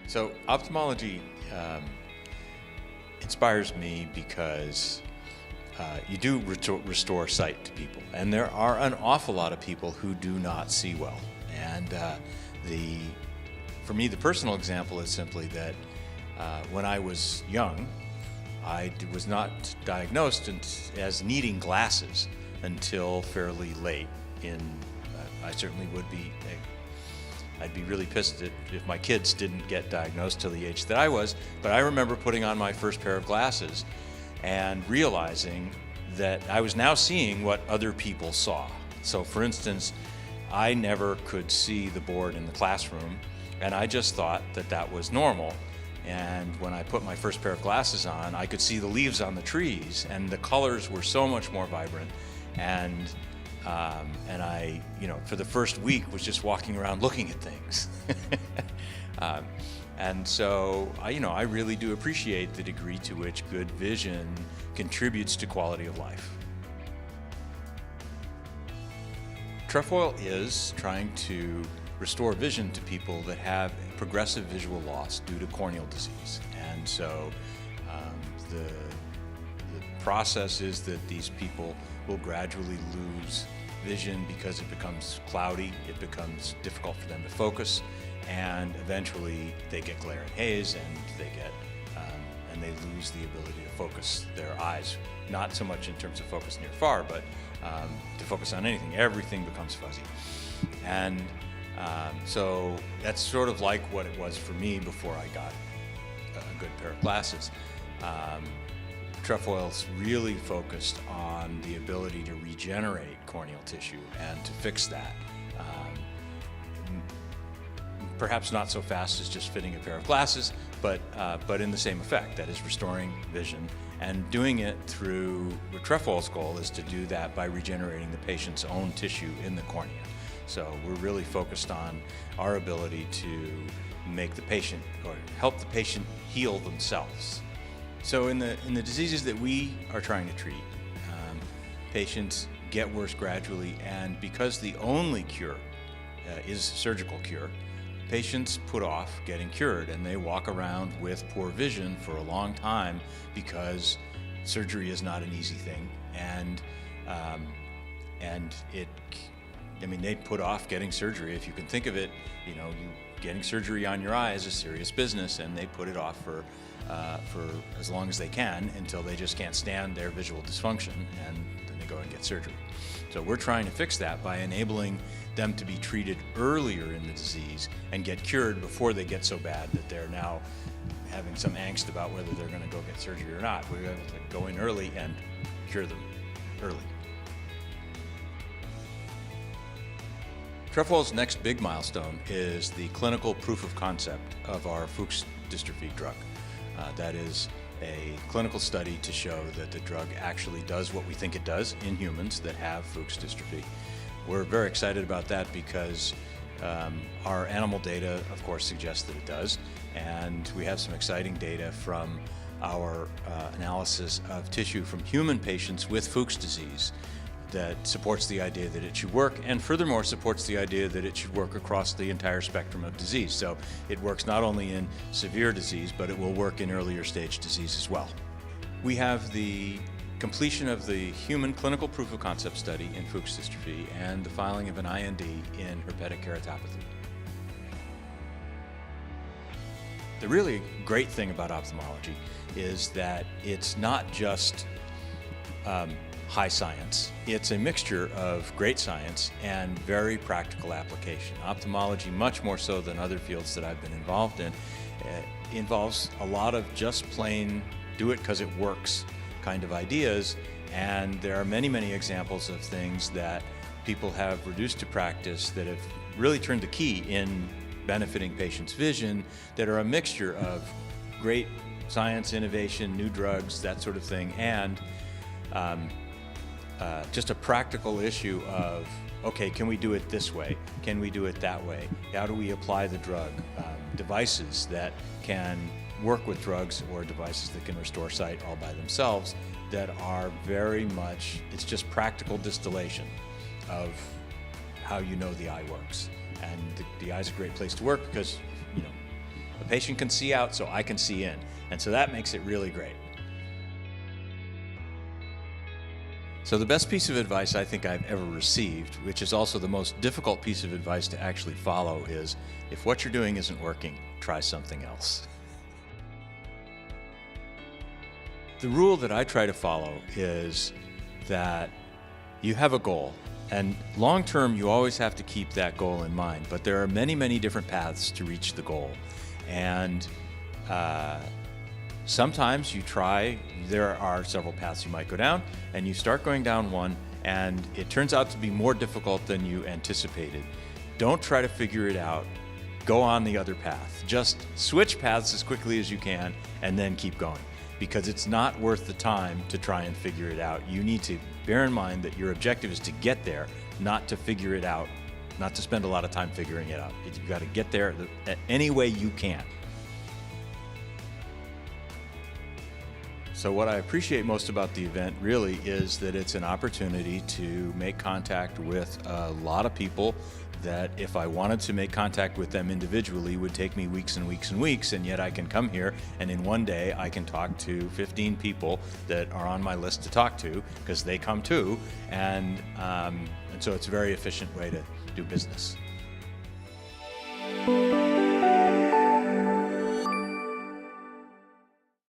So ophthalmology inspires me because you do restore sight to people, and there are an awful lot of people who do not see well. And for me, the personal example is simply that when I was young, I was not diagnosed as needing glasses until fairly late. I certainly would be. I'd be really pissed if my kids didn't get diagnosed till the age that I was, but I remember putting on my first pair of glasses and realizing that I was now seeing what other people saw. So for instance, I never could see the board in the classroom, and I just thought that that was normal. And when I put my first pair of glasses on, I could see the leaves on the trees, and the colors were so much more vibrant. And I, for the first week was just walking around looking at things. And so, I really do appreciate the degree to which good vision contributes to quality of life. Trefoil is trying to restore vision to people that have progressive visual loss due to corneal disease. And so the process is that these people will gradually lose vision because it becomes cloudy, it becomes difficult for them to focus, and eventually they get glare and haze, and they lose the ability to focus their eyes, not so much in terms of focus near far, but to focus on anything. Everything becomes fuzzy. And so that's sort of like what it was for me before I got a good pair of glasses. Trefoil's really focused on the ability to regenerate corneal tissue and to fix that. Perhaps not so fast as just fitting a pair of glasses, but in the same effect, that is restoring vision, and doing it through, Trefoil's goal is to do that by regenerating the patient's own tissue in the cornea. So we're really focused on our ability to make the patient, or help the patient heal themselves. So in the diseases that we are trying to treat, patients get worse gradually, and because the only cure is surgical cure, patients put off getting cured, and they walk around with poor vision for a long time because surgery is not an easy thing, and they put off getting surgery. If you can think of it, getting surgery on your eye is a serious business, and they put it off for as long as they can until they just can't stand their visual dysfunction, and then they go and get surgery. So we're trying to fix that by enabling them to be treated earlier in the disease and get cured before they get so bad that they're now having some angst about whether they're going to go get surgery or not. We're able to go in early and cure them early. Trefoil's next big milestone is the clinical proof of concept of our Fuchs dystrophy drug. That is a clinical study to show that the drug actually does what we think it does in humans that have Fuchs dystrophy. We're very excited about that because our animal data, of course, suggests that it does, and we have some exciting data from our analysis of tissue from human patients with Fuchs disease that supports the idea that it should work, and furthermore supports the idea that it should work across the entire spectrum of disease. So it works not only in severe disease, but it will work in earlier stage disease as well. We have the completion of the human clinical proof of concept study in Fuchs dystrophy and the filing of an IND in herpetic keratopathy. The really great thing about ophthalmology is that it's not just high science. It's a mixture of great science and very practical application. Ophthalmology, much more so than other fields that I've been involved in, involves a lot of just plain do it because it works kind of ideas, and there are many, many examples of things that people have reduced to practice that have really turned the key in benefiting patients' vision, that are a mixture of great science, innovation, new drugs, that sort of thing, and just a practical issue of, okay, can we do it this way? Can we do it that way? How do we apply the drug? Devices that can work with drugs, or devices that can restore sight all by themselves, that are very much, it's just practical distillation of how you know the eye works. And the eye's a great place to work because, a patient can see out so I can see in. And so that makes it really great. So the best piece of advice I think I've ever received, which is also the most difficult piece of advice to actually follow, is if what you're doing isn't working, try something else. The rule that I try to follow is that you have a goal, and long term you always have to keep that goal in mind, but there are many, many different paths to reach the goal. And sometimes you try, there are several paths you might go down, and you start going down one, and it turns out to be more difficult than you anticipated. Don't try to figure it out. Go on the other path. Just switch paths as quickly as you can, and then keep going. Because it's not worth the time to try and figure it out. You need to bear in mind that your objective is to get there, not to figure it out, not to spend a lot of time figuring it out. You've got to get there any way you can. So what I appreciate most about the event really is that it's an opportunity to make contact with a lot of people that if I wanted to make contact with them individually would take me weeks and weeks and weeks, and yet I can come here and in one day I can talk to 15 people that are on my list to talk to because they come too, and so it's a very efficient way to do business.